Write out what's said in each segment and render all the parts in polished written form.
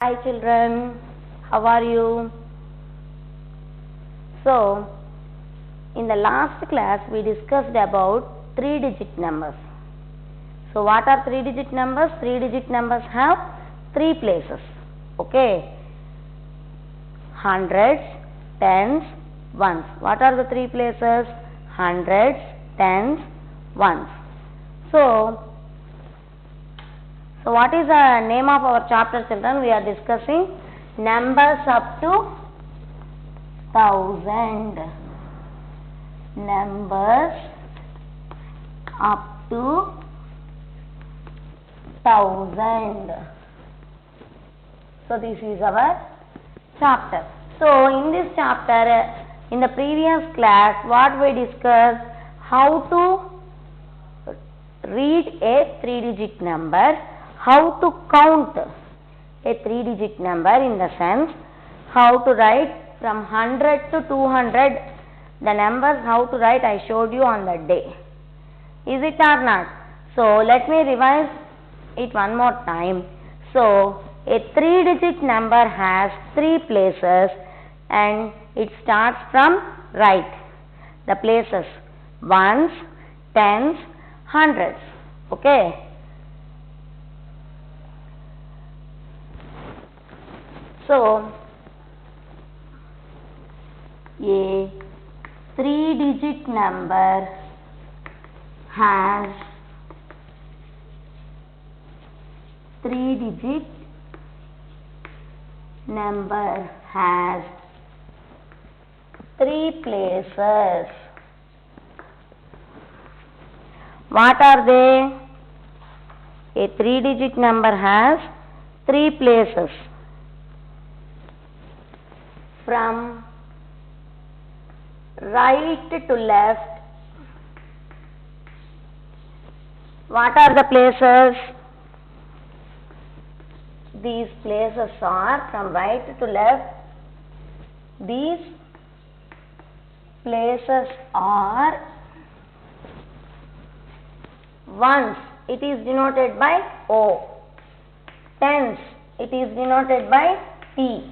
Hi children, how are you? So, in the last class we discussed about 3-digit numbers. So, what are 3-digit numbers? 3-digit numbers have 3 places. Okay. Hundreds, tens, ones. What are the 3 places? Hundreds, tens, ones. So what is the name of our chapter, children? We are discussing numbers up to 1000. Numbers up to 1000. So this is our chapter. So in this chapter, in the previous class, what we discussed, how to read a 3-digit number, how to count a 3-digit number, in the sense how to write from 100 to 200 the numbers, how to write I showed you on that day. Is it or not? So let me revise it one more time. So a 3-digit number has 3 places and it starts from right. The places ones, tens, hundreds. Okay. So a 3-digit number has 3 places. What are they? A 3-digit number has 3 places. From right to left, what are the places? These places are from right to left. These places are ones, it is denoted by O. Tens, it is denoted by T.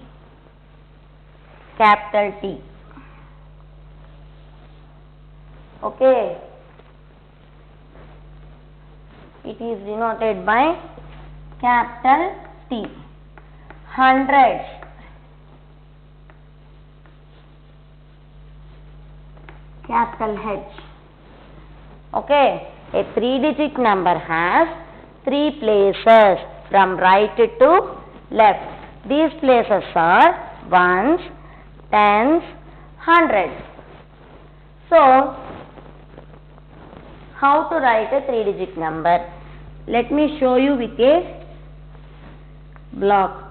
Capital T. Okay. It is denoted by capital T. Hundreds, capital H. Okay. A 3-digit number has 3 places from right to left. These places are ones, tens, hundreds. So how to write a 3-digit number? Let me show you with a block.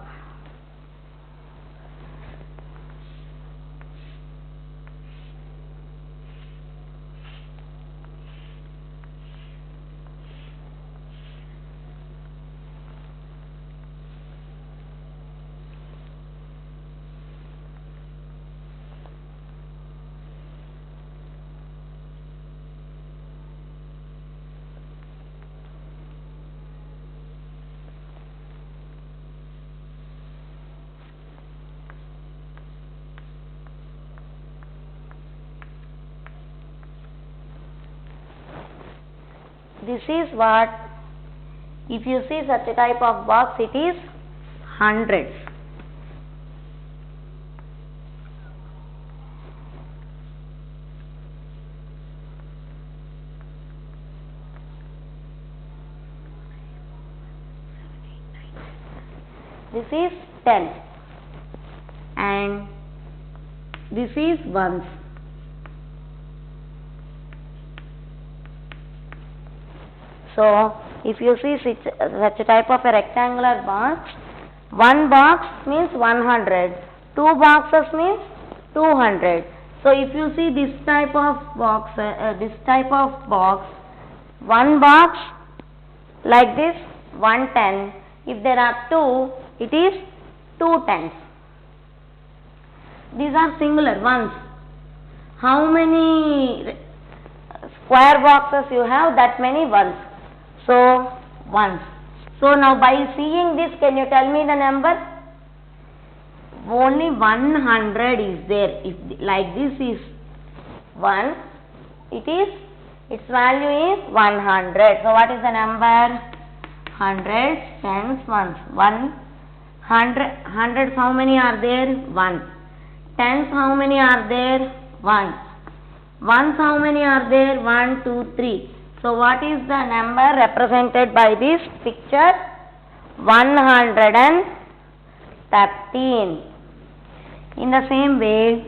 This is what, if you see such a type of box, it is hundreds. This is tens and this is ones. So if you see such a type of a rectangular box, one box means 100, 2 boxes means 200. So if you see this type of box, one box like this, 110. If there are 2, it is 2 tens. These are singular ones. How many square boxes you have? That many ones. So ones. So now by seeing this, can you tell me the number? only 100 is there. If like this is 1, its value is 100. So what is the number? Hundreds, tens, ones. 100 how many are there? 1. Tens how many are there? 1. Ones how many are there? 1, 2, 3. So what is the number represented by this picture? 113. In the same way,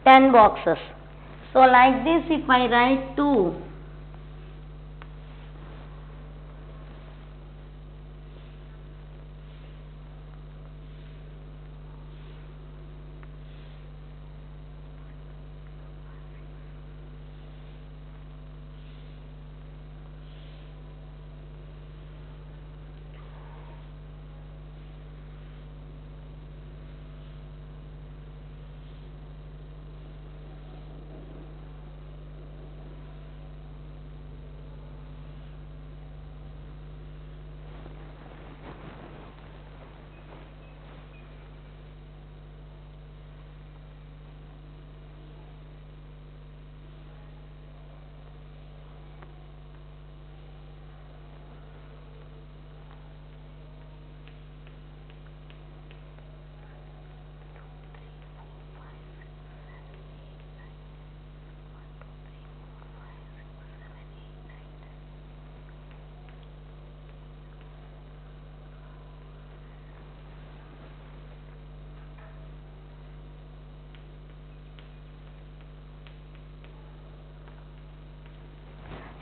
ten boxes. So like this, if I write 2,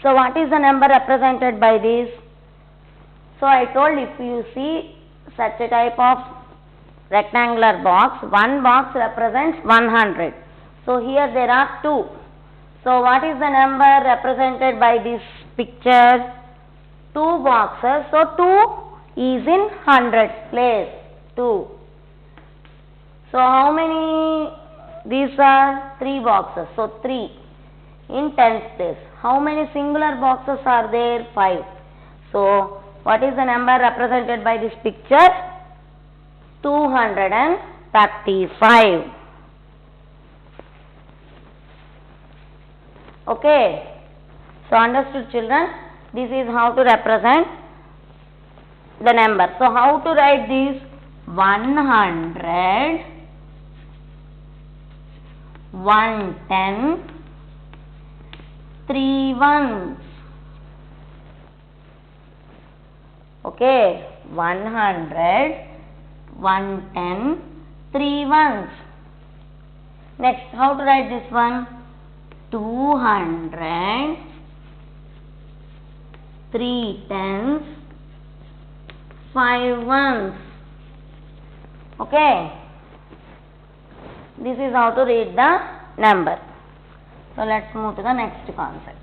so what is the number represented by this? So I told, if you see such a type of rectangular box, one box represents 100. So here there are 2. So what is the number represented by this picture? 2 boxes. So 2 is in hundreds place. 2. So how many? These are 3 boxes. So 3 in tens place. How many singular boxes are there? 5. So what is the number represented by this picture? 235. Okay. So understood, children? This is how to represent the number. So how to write this? 100, 110, 3 ones. Okay, 100, 110, 3 ones. Next, how to write this one? 200, 3 tens, 5 ones. Okay, this is how to read the number. So let's move to the next concept.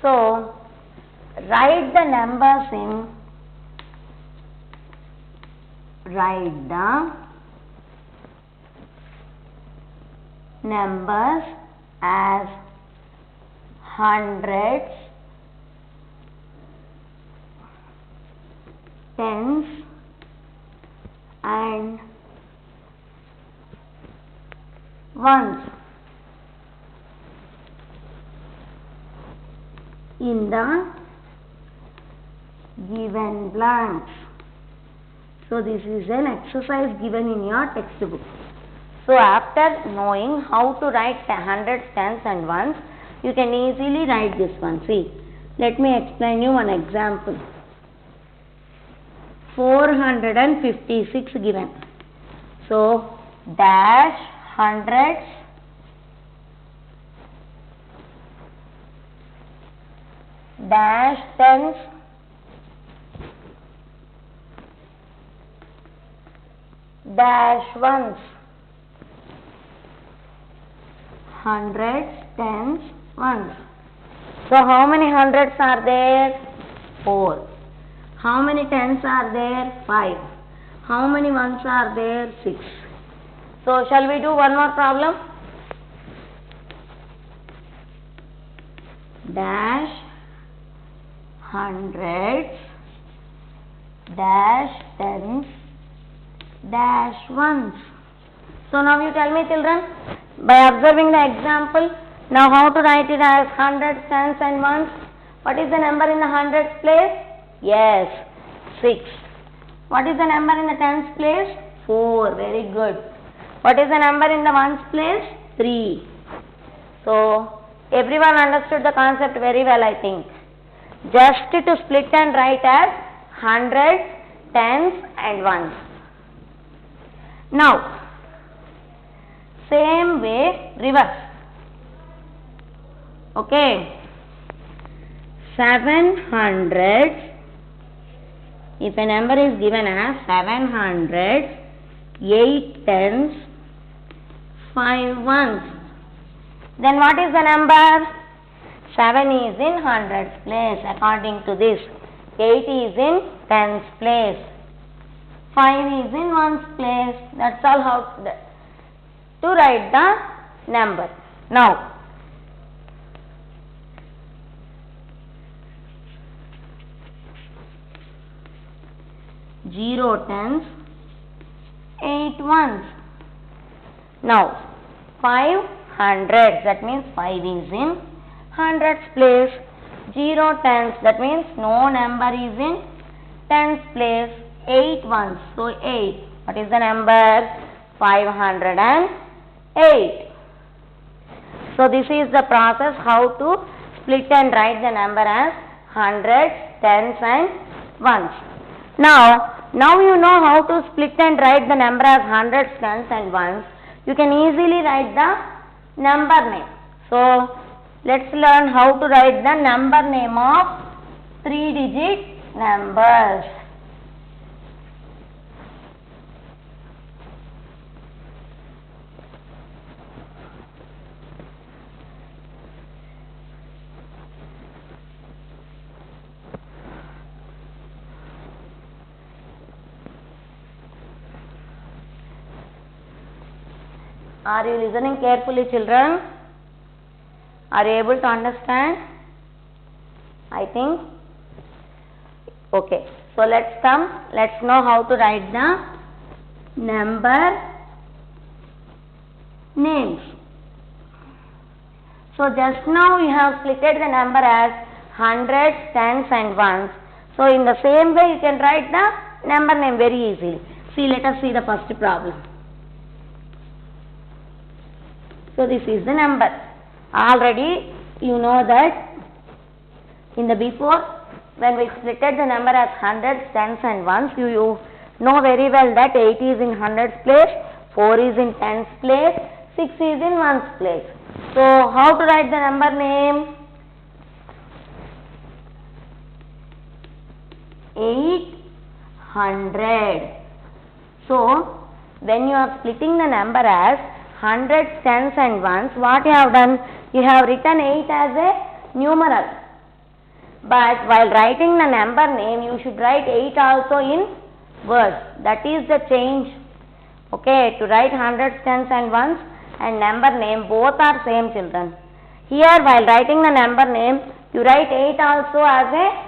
So write the numbers in, write the numbers as hundreds, tens and ones in the given blanks. So this is an exercise given in your textbook. So after knowing how to write hundreds, tens and ones, you can easily write this one. See, let me explain you one example. 456 given. So dash hundreds, dash tens, dash ones. Hundreds, tens, ones. So how many hundreds are there? 4. How many tens are there? 5. How many ones are there? 6. So shall we do one more problem? Dash hundreds, dash tens, dash ones. So now you tell me, children, by observing the example, now how to write it as hundreds, tens and ones. What is the number in the hundreds place? Yes, 6. What is the number in the tens place? 4. Very good. What is the number in the ones place? 3. So everyone understood the concept very well, I think. Just to split and write as hundreds, tens and ones. Now same way reverse. Okay, 700. If a number is given as 700, 8 tens, 5 ones, then what is the number? 7 is in hundreds place according to this. 8 is in tens place. 5 is in ones place. That's all how to write the number. Now, zero tens, 8 ones. Now, 5 hundreds, that means 5 is in hundreds place. 0 tens, that means no number is in tens place. 8 ones, so 8. What is the number? 508. So this is the process how to split and write the number as hundreds, tens and ones. Now you know how to split and write the number as hundreds, tens and ones. You can easily write the number name. So let's learn how to write the number name of 3-digit numbers. Are you listening carefully, children? Are you able to understand? I think. Okay. So let's know how to write the number names. So just now we have splitted the number as hundreds, tens and ones. So in the same way you can write the number name very easily. See, let us see the first problem. So this is the number. Already you know that in the before when we splitted the number as hundreds, tens and ones, you know very well that 8 is in hundreds place, 4 is in tens place, 6 is in ones place. So how to write the number name? 800. So when you are splitting the number as hundreds, tens and ones, what you have done? You have written 8 as a numeral. But while writing the number name, you should write 8 also in words. That is the change. Okay, to write hundreds, tens and ones, and number name both are same, children. Here while writing the number name, you write 8 also as a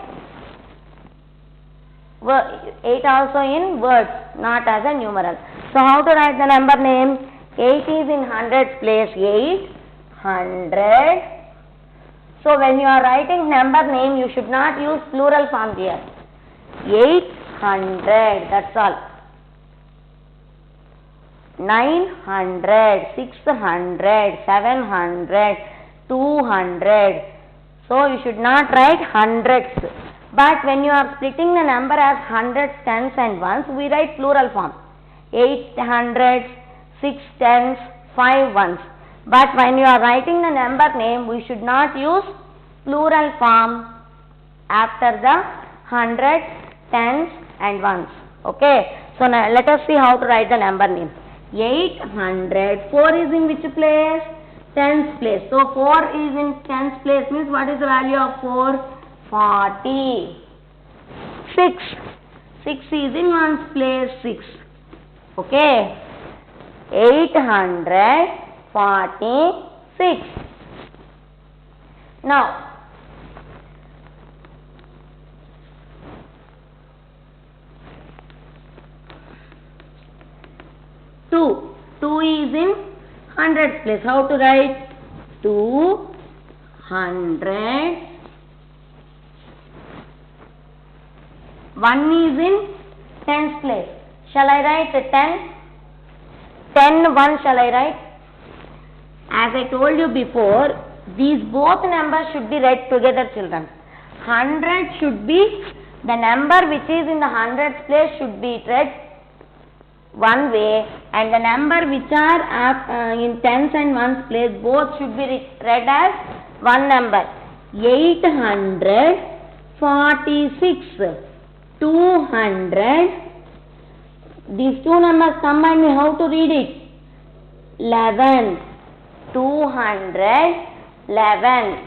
8 also in words, not as a numeral. So how to write the number name? 8 is in hundreds place, 800. So when you are writing number name, you should not use plural form here. 800, that's all. 900, 600, 700, 200. So you should not write hundreds. But when you are splitting the number as hundreds, tens and ones, we write plural form. 8 hundreds, 6 tens, 5 ones. But when you are writing the number name, we should not use plural form after the hundreds, tens and ones. Okay. So now let us see how to write the number name. 800. 4 is in which place? Tens place. So 4 is in tens place means what is the value of 4? 40. 6. 6 is in ones place, 6. Okay. 846. Now, 2. 2 is in hundreds place. How to write? 200. 1 is in tens place. Shall I write 10? 10, 1 shall I write? As I told you before, these both numbers should be read together, children. 100 should be, the number which is in the hundreds place should be read one way, and the number which are in tens and ones place both should be read as one number. 846, 200. These two numbers combined, how to read it? 11. 211.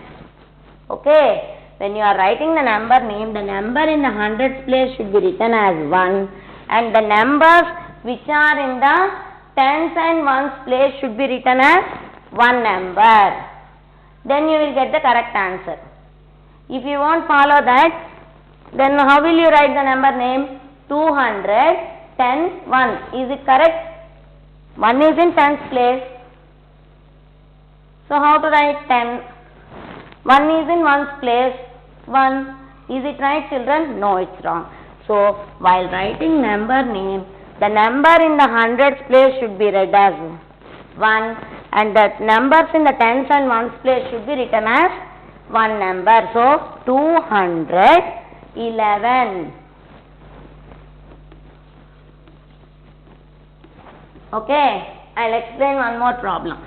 Okay. When you are writing the number name, the number in the hundreds place should be written as 1, and the numbers which are in the tens and ones place should be written as one number. Then you will get the correct answer. If you won't follow that, then how will you write the number name? 200, 10, 1. Is it correct? 1 is in tens place. So how to write 10? 1 is in ones place, 1. Is it right, children? No, it's wrong. So while writing number name, the number in the hundreds place should be read as 1, and the numbers in the tens and ones place should be written as one number. So 211. Okay, I'll explain one more problem.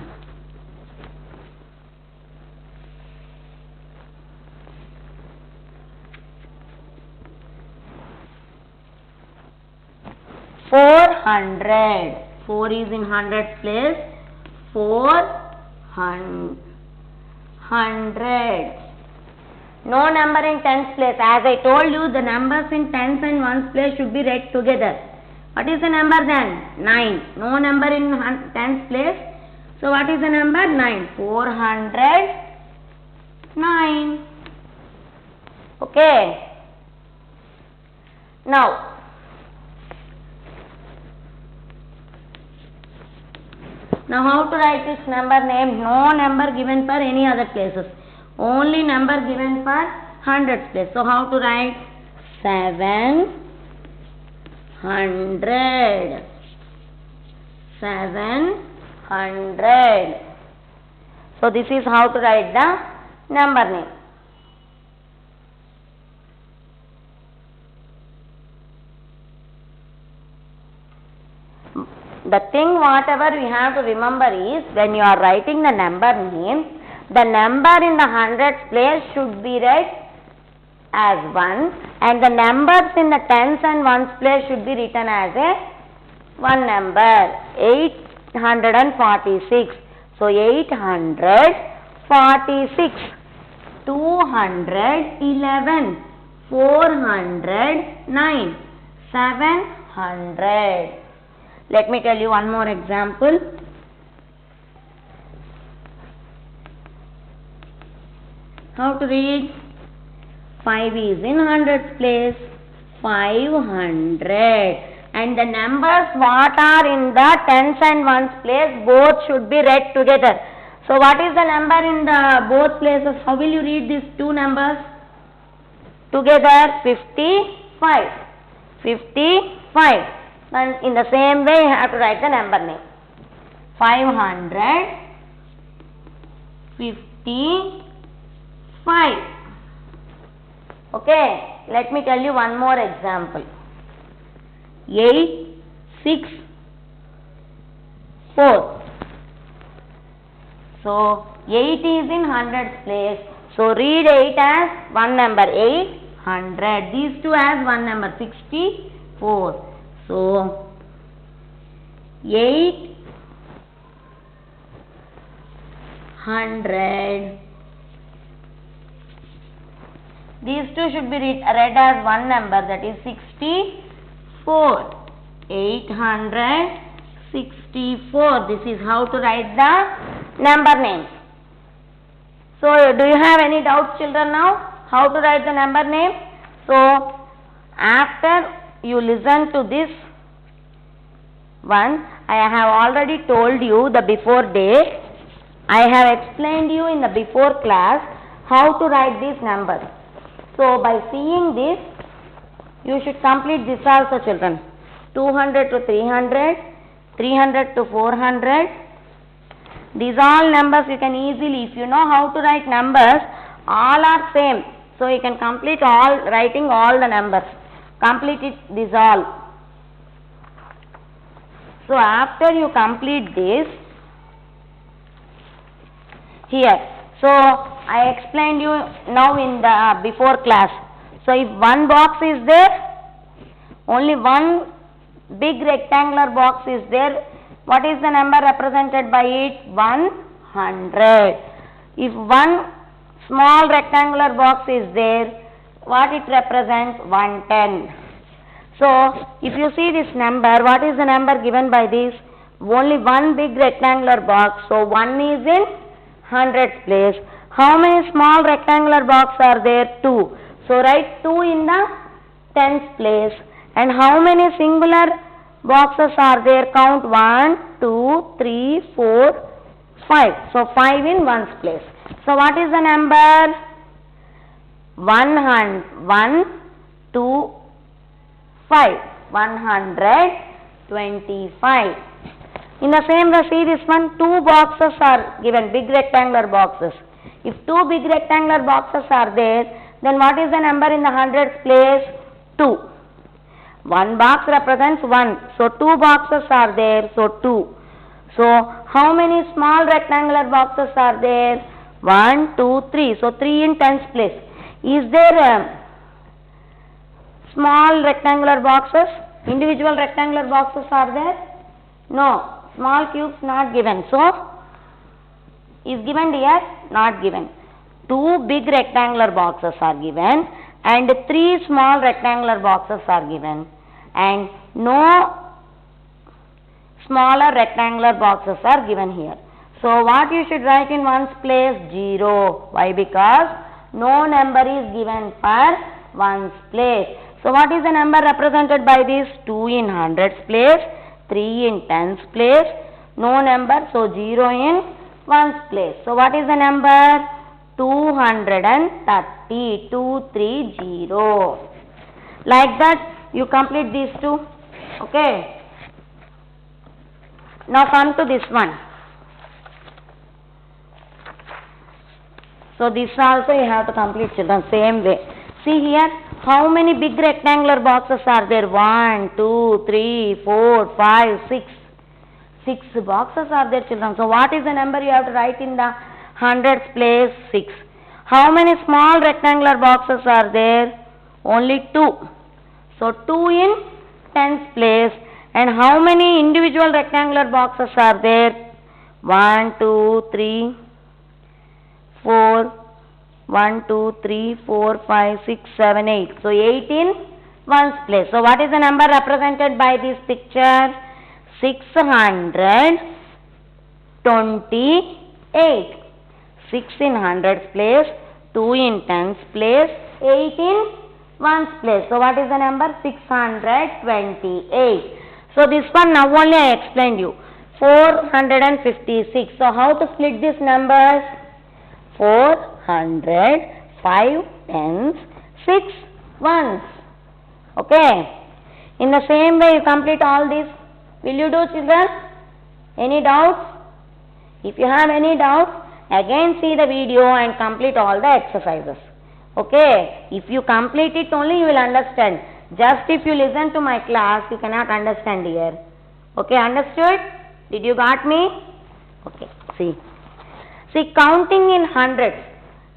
$400. 4 is in hundreds place. 400. No number in tens place. As I told you, the numbers in tens and ones place should be read together. What is the number then? 9. No number in tens place. So what is the number? 9. 409. Okay. Now, how to write this number name? No number given for any other places. Only number given for hundreds place. So how to write? 700. 700. So this is how to write the number name. The thing whatever we have to remember is, when you are writing the number name, the number in the hundreds place should be read as 1, and the numbers in the tens and ones place should be written as a one number. 846. So 846. 211. 409. 700. Let me tell you one more example. How to read? 5 is in hundreds place. 500. And the numbers what are in the tens and ones place, both should be read together. So what is the number in the both places? How will you read these two numbers together? 55. 55. And in the same way you have to write the number name. 555. Okay, let me tell you one more example. 864. So 8 is in hundreds place. So read 8 as one number, 800. These two as one number, 64. So 800. These two should be read as one number, that is 64. 864. This is how to write the number names. So, do you have any doubts, children, now? How to write the number name? So, after you listen to this one, I have already told you the before day. I have explained you in the before class how to write these numbers. So, by seeing this, you should complete this also, children. 200 to 300, 300 to 400. These all numbers you can easily, if you know how to write numbers, all are same. So, you can complete all, writing all the numbers. Complete it, this all. So, after you complete this, here. So, I explained you now in the before class. So, if one box is there, only one big rectangular box is there, what is the number represented by it? 100. If one small rectangular box is there, what it represents? 110. So, if you see this number, what is the number given by this? Only one big rectangular box. So, 1 is in hundreds place. How many small rectangular boxes are there? 2. So, write 2 in the tens place. And how many singular boxes are there? Count 1, 2, 3, 4, 5. So, 5 in ones place. So, what is the number? 1, 2, 5. 125. In the same way, see this one, 2 boxes are given, big rectangular boxes. If 2 big rectangular boxes are there, then what is the number in the hundreds place? 2. One box represents 1. So, 2 boxes are there. So, 2. So, how many small rectangular boxes are there? 1, 2, 3. So, 3 in tens place. Is there small rectangular boxes? Individual rectangular boxes are there? No. Small cubes not given. So, is given here? Not given. 2 big rectangular boxes are given and 3 small rectangular boxes are given and no smaller rectangular boxes are given here. So, what you should write in ones place? 0. Why? Because no number is given for ones place. So, what is the number represented by this? 2 in hundreds place, 3 in tens place, no number. So, 0 in ones place. So, what is the number? 230. 230. Like that, you complete these two. Okay. Now, come to this one. So, this also you have to complete, children, same way. See here, how many big rectangular boxes are there? 1, 2, 3, 4, 5, 6. 6 boxes are there, children. So, what is the number you have to write in the hundreds place? 6. How many small rectangular boxes are there? Only 2. So, 2 in tens place. And how many individual rectangular boxes are there? 1, 2, 3, 4, 1, 2, 3, 4, 5, 6, 7, 8. So, 8 in ones place. So, what is the number represented by this picture? 628. 6 in hundreds place, 2 in tens place, 8 in ones place. So what is the number? 628. So this one now only I explained you. 456. So how to split these numbers? 400, 5 tens, 6 ones. Okay. In the same way you complete all this. Will you do, children? Any doubts? If you have any doubts, again see the video and complete all the exercises. Okay. If you complete it only you will understand. Just if you listen to my class you cannot understand here. Okay, understood? Did you got me? Okay, see. See, counting in hundreds.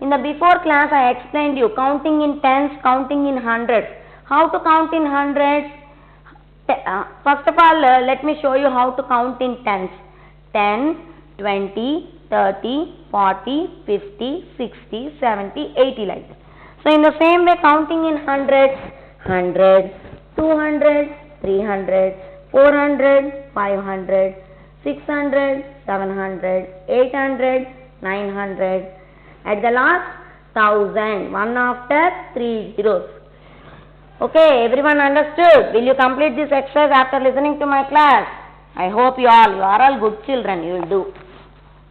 In the before class I explained you counting in tens, counting in hundreds. How to count in hundreds? First of all, let me show you how to count in tens. 10, 20, 30, 40, 50, 60, 70, 80 like that. So in the same way counting in hundreds, 100, 200, 300, 400, 500, 600, 700, 800, 900. At the last 1000, one after 3 zeros. Okay, everyone understood? Will you complete this exercise after listening to my class? I hope you are all good children, you will do.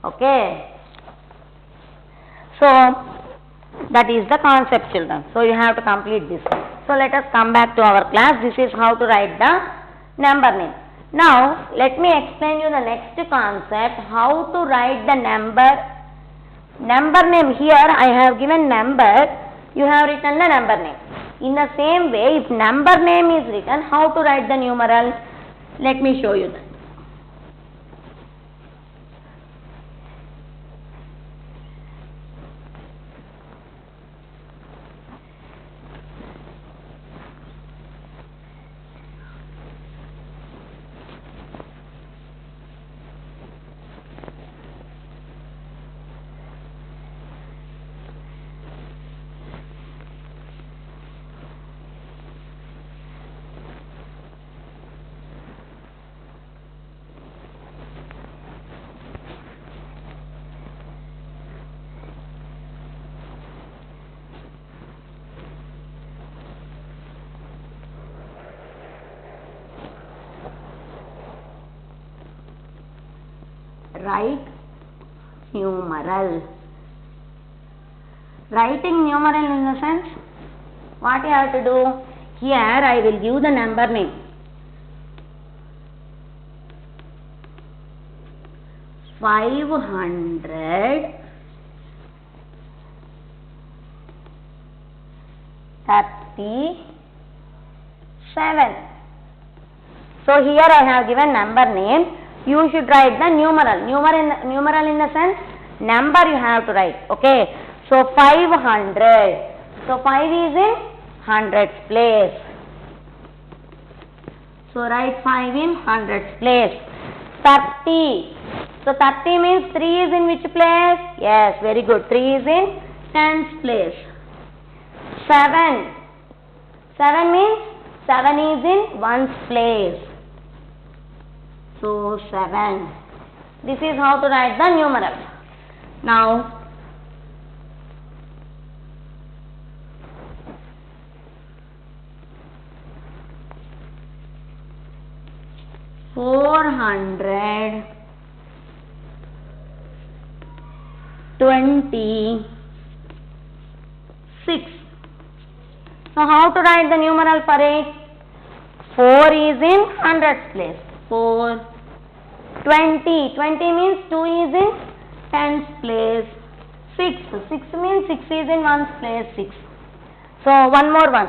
Okay. So, that is the concept children. So, you have to complete this. So, let us come back to our class. This is how to write the number name. Now, let me explain you the next concept, how to write the number name. Here, I have given number, you have written the number name. In the same way, if number name is written, how to write the numeral? Let me show you that. Write numeral. Writing numeral in the sense, what you have to do? Here I will give the number name. $537. So here I have given number name. You should write the numeral. Numeral in the sense, number you have to write. Okay. So 500. So 5 is in hundreds place. So write 5 in hundreds place. 30. So 30 means 3 is in which place? Yes, very good. 3 is in tens place. 7. 7 means 7 is in ones place. So 7. This is how to write the numeral. Now, $426. So how to write the numeral for it? 4 is in hundreds place. 4, 20. 20 means 2 is in tens place. 6. 6 means 6 is in ones place. 6. So one more one.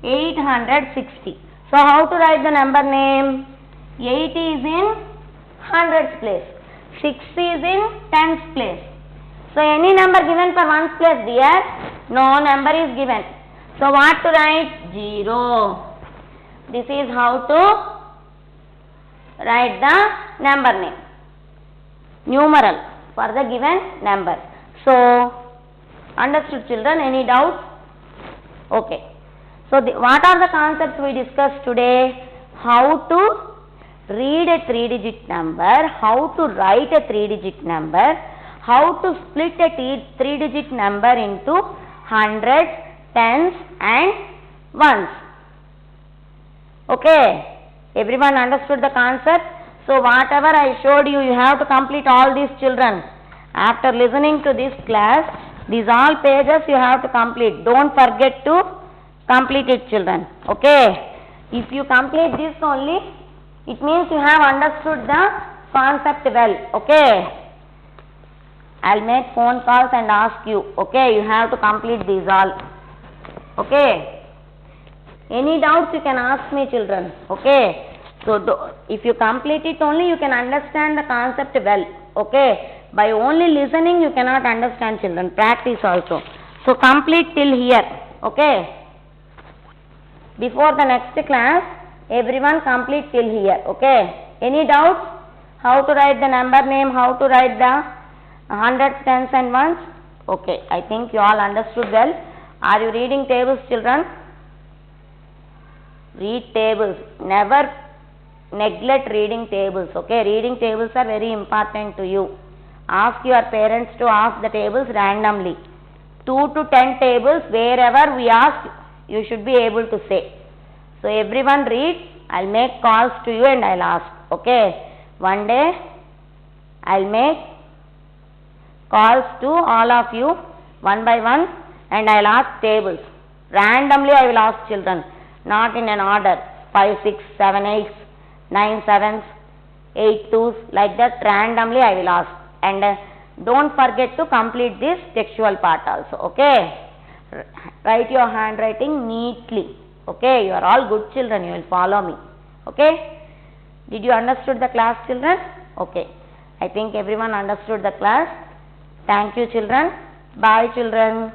860. So how to write the number name? 8 is in hundreds place. 6 is in tens place. So any number given for ones place, dear? No number is given. So what to write? 0. This is how to write the number name. Numeral for the given number. So, understood children? Any doubts? Okay. So, what are the concepts we discussed today? How to read a 3-digit number, how to write a 3-digit number, how to split a 3-digit number into hundreds, tens and ones. Okay. Everyone understood the concept? So, whatever I showed you, you have to complete all these children. After listening to this class, these all pages you have to complete. Don't forget to complete it children. Okay. If you complete this only, it means you have understood the concept well. Okay. I'll make phone calls and ask you. Okay. You have to complete these all. Okay. Any doubts you can ask me children. Okay. So, if you complete it only, you can understand the concept well. Okay. By only listening, you cannot understand children. Practice also. So, complete till here. Okay. Before the next class, everyone complete till here. Okay. Any doubts? How to write the number name? How to write the hundreds, tens and ones? Okay. I think you all understood well. Are you reading tables children? Read tables. Never neglect reading tables. Okay. Reading tables are very important to you. Ask your parents to ask the tables randomly. 2 to 10 tables, wherever we ask, you should be able to say. So, everyone read. I'll make calls to you and I'll ask. Okay. One day, I'll make calls to all of you one by one and I'll ask tables. Randomly I will ask children, not in an order. 5, 6, 7, 8, 9, 7, 8, 2s, like that randomly I will ask. And don't forget to complete this textual part also. Okay. Write your handwriting neatly. Okay. You are all good children. You will follow me. Okay. Did you understood the class children? Okay. I think everyone understood the class. Thank you children. Bye children.